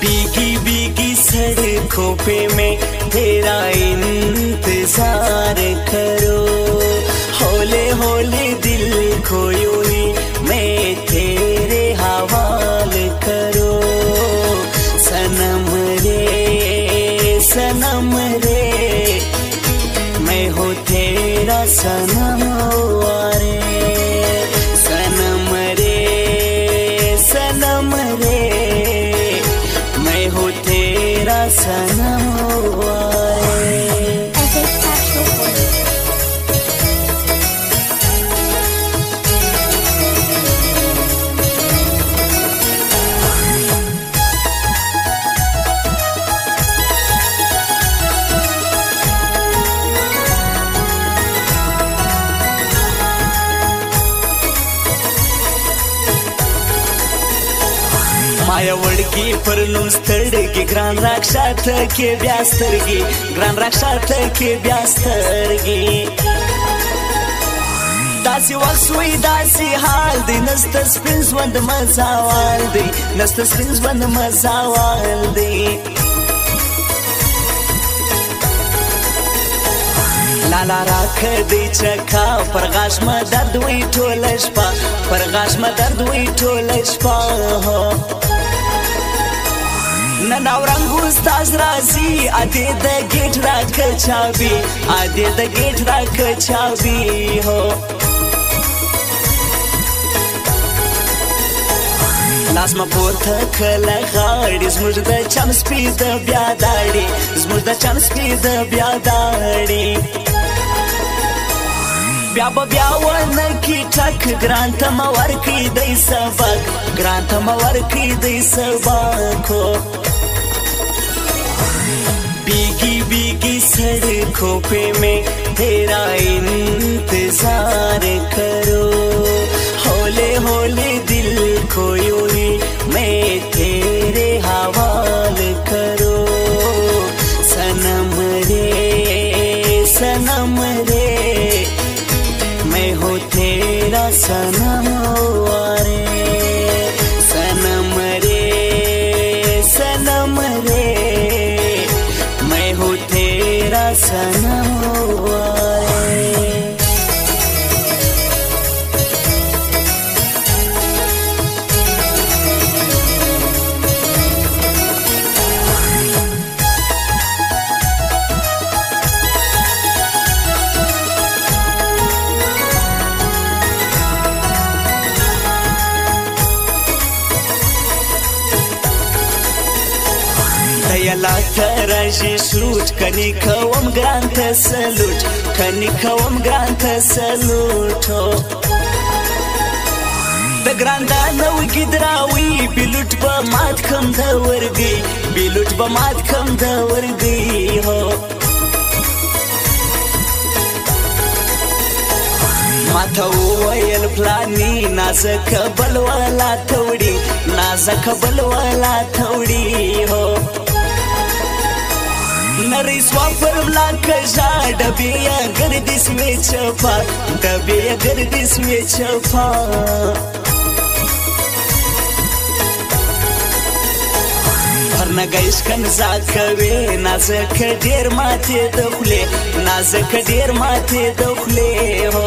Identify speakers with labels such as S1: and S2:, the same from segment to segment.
S1: बीगी बीगी सड़कों पे मैं तेरा इंतजार करो होले होले दिल को यूं ही मैं तेरे हवाले करो सनम रे मैं हो तेरा सनम रे सनम रे हो तेरा सनम माया वड़की पर नुम स्तड़गी ग्रान राक्षात के ब्यास्तरगी ग्रान राक्षात के ब्यास्तरगी दासी वक्सुई दासी हाल दी नस्त स्पिन्स वंद मजावाल दी नस्त स्पिन्स वंद मजावाल दी लाला राख दी चखा परगाश में दर्द हुई ठोलश पा परगाश में दर्द हुई ठोलश पा हो नना रंगूस ताज राजी आधे द गेट राख चाबी आधे द गेट राख चाबी हो लास में पोथ खला गाड़ी ज़मुझ द चम स्पीड ब्यादाड़ी ज़मुझ द चम स्पीड ब्यादाड़ी ब्याबा ब्यावन की ठक ग्रांथ मवर की दई सबक ग्रांथ मवर की दई सबक हो बीगी बीगी सड़कों पे मैं तेरा इंतजार करो होले होले दिल को यूं ही मैं तेरे हवाले करो सनम रे मैं हो तेरा सनम रे सनम रे मैं हो तेरा सनम Yala taraji shoot kani kawam granta salute kani kawam granta salute the granda no gidrawi bilut ba mat kam da wargi bilut ba mat kam da wargi ho mata wayal plani nazak balwala thawdi ho नरी स्वापर block जा डबिया गर्दिश में छपा डबिया गर्दिश में छपा भरना gas कन जाकवे नाजक der माथे दखले नाजक der माथे दखले हो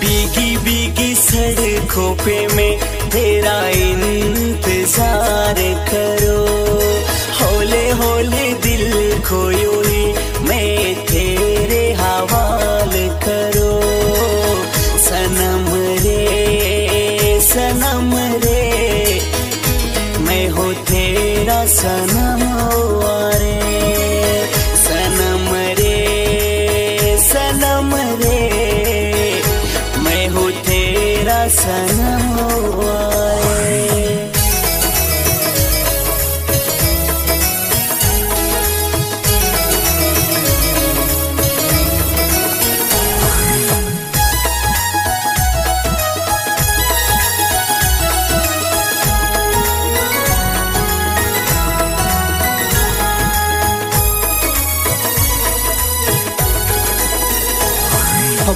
S1: बीगी बीगी सड़कों पे मैं तेरा इंतजार करो होले होले दिल को यूं ही मैं तेरे हवाले करो सनम रे मैं हो तेरा सनम रे सनम रे मैं हो तेरा सनम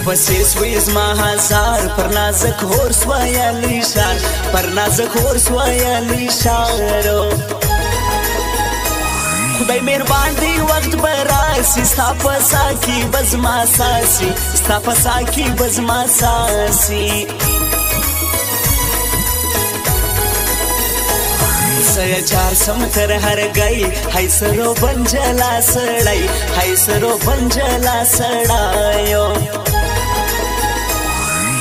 S1: बसे स्वीज महाजार पर नाजक होर स्वाया लिशार पर नाजक होर स्वाया लिशारो खुदाई मेहरबान दी वक्त बरासी स्तापा साकी बजमा सासी स्तापा साकी बजमा सासी सया चार समतर हर गई हाय सरो बंजला सड़ाई हाय सरो बंजला सड़ायो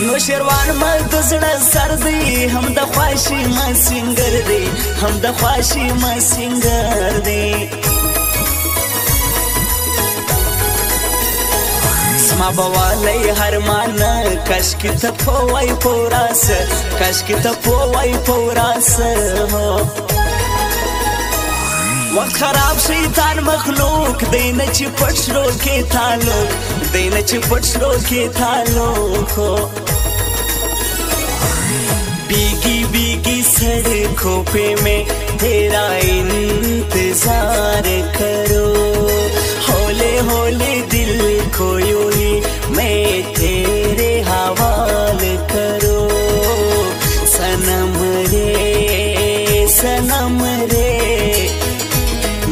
S1: नो शेरवान मर्द जड़ा सर्दी हम द ख्वाशी मा सिंगर दे हम द ख्वाशी मा सिंगर दे स्मा बवाले हर मान कश की तपोवाई पोरास कश की तपोवाई पोरास हो वक्त खराब शैतान मखलूक देन चिपटरो के ताल्लुक देन चिपटरो के ताल्लुक हो बीगी बीगी सड़कों पे मैं तेरा इंतजार करो होले होले दिल को यूं ही मैं तेरे हवाले करो सनम रे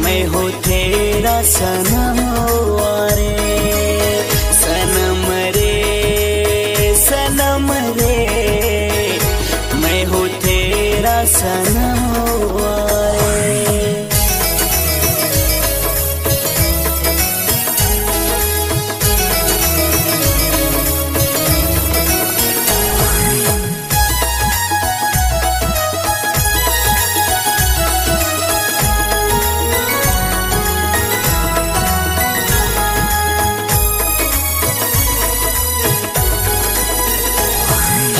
S1: मैं हो तेरा सनम रे सनम रे मैं हो तेरा सनम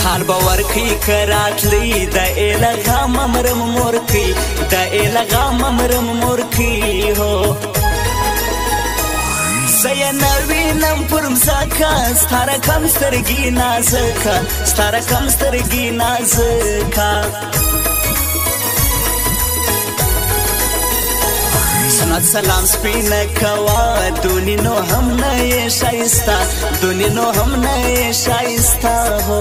S1: हाल बावर की करातली द एलगा ममरम मोरकी द एलगा ममरम मोरकी हो सया नवीनम पुरम साका स्तारा कम स्तरगी नाजका स्तारा कम स्तरगी नाजका सुनत सलाम स्पिन कवा दुनी नो हम नए शाइस्ता दुनी नो हम नए शाइस्ता हो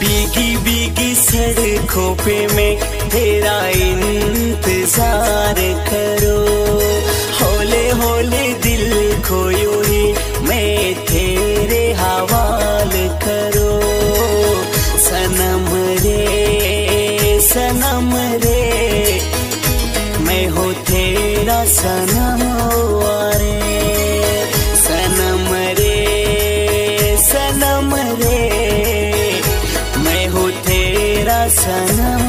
S1: बीगी बीगी सड़कों पे मैं तेरा इंतजार करो होले होले दिल को यूं ही मैं तेरे हवाले करो सनम रे मैं हो तेरा सनम रे सनम रे मैं हो तेरा सनम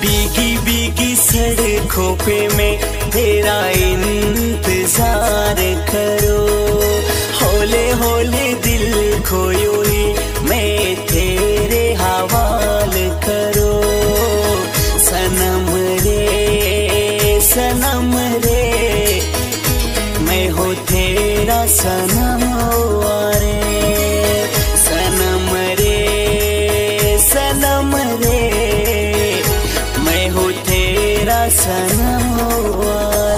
S1: बीगी बीगी सड़कों पे मैं तेरा इंतजार करो होले होले दिल को यूं ही मैं तेरे हवाले करो सनम रे मैं हो तेरा सनम रे सनम रे सनम हो तेरा सनम